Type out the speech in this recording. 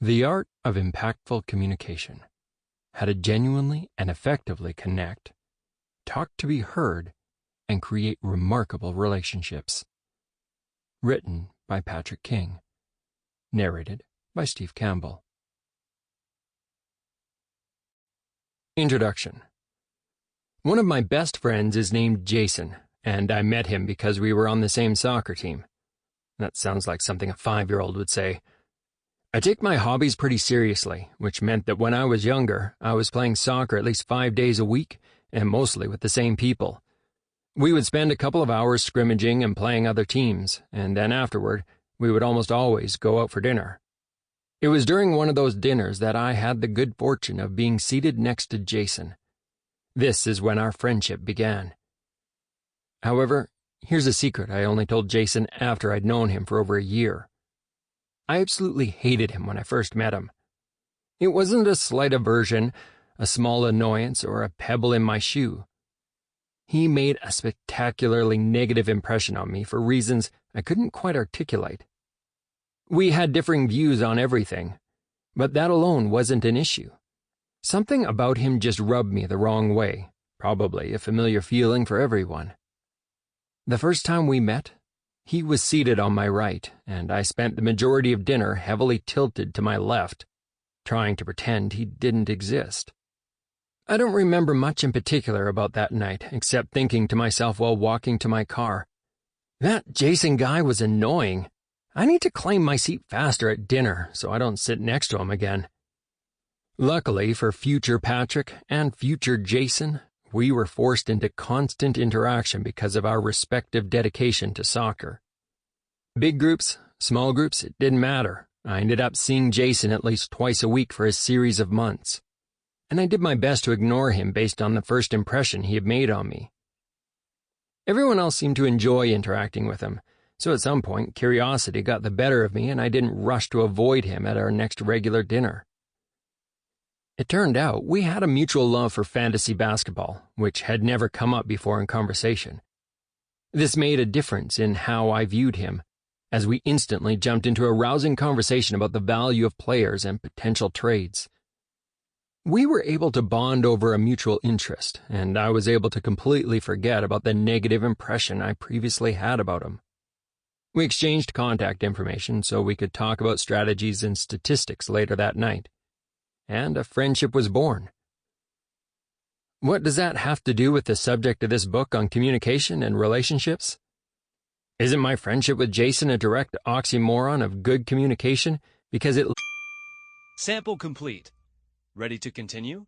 The art of impactful communication. How to genuinely and effectively connect, talk to be heard, and create remarkable relationships. Written by Patrick King. Narrated by Steve Campbell. Introduction. One of my best friends is named Jason, and I met him because we were on the same soccer team. That sounds like something a 5-year-old would say. I take my hobbies pretty seriously, which meant that when I was younger, I was playing soccer at least 5 days a week, and mostly with the same people. We would spend a couple of hours scrimmaging and playing other teams, and then afterward, we would almost always go out for dinner. It was during one of those dinners that I had the good fortune of being seated next to Jason. This is when our friendship began. However, here's a secret I only told Jason after I'd known him for over a year. I absolutely hated him when I first met him. It wasn't a slight aversion, a small annoyance, or a pebble in my shoe. He made a spectacularly negative impression on me for reasons I couldn't quite articulate. We had differing views on everything, but that alone wasn't an issue. Something about him just rubbed me the wrong way, probably a familiar feeling for everyone. The first time we met, he was seated on my right, and I spent the majority of dinner heavily tilted to my left, trying to pretend he didn't exist. I don't remember much in particular about that night, except thinking to myself while walking to my car, that Jason guy was annoying. I need to claim my seat faster at dinner so I don't sit next to him again. Luckily for future Patrick and future Jason, we were forced into constant interaction because of our respective dedication to soccer. Big groups, small groups, it didn't matter. I ended up seeing Jason at least twice a week for a series of months, and I did my best to ignore him based on the first impression he had made on me. Everyone else seemed to enjoy interacting with him, so at some point curiosity got the better of me and I didn't rush to avoid him at our next regular dinner. It turned out we had a mutual love for fantasy basketball, which had never come up before in conversation. This made a difference in how I viewed him, as we instantly jumped into a rousing conversation about the value of players and potential trades. We were able to bond over a mutual interest, and I was able to completely forget about the negative impression I previously had about him. We exchanged contact information so we could talk about strategies and statistics later that night, and a friendship was born. What does that have to do with the subject of this book on communication and relationships? Isn't my friendship with Jason a direct oxymoron of good communication because it... Sample complete. Ready to continue?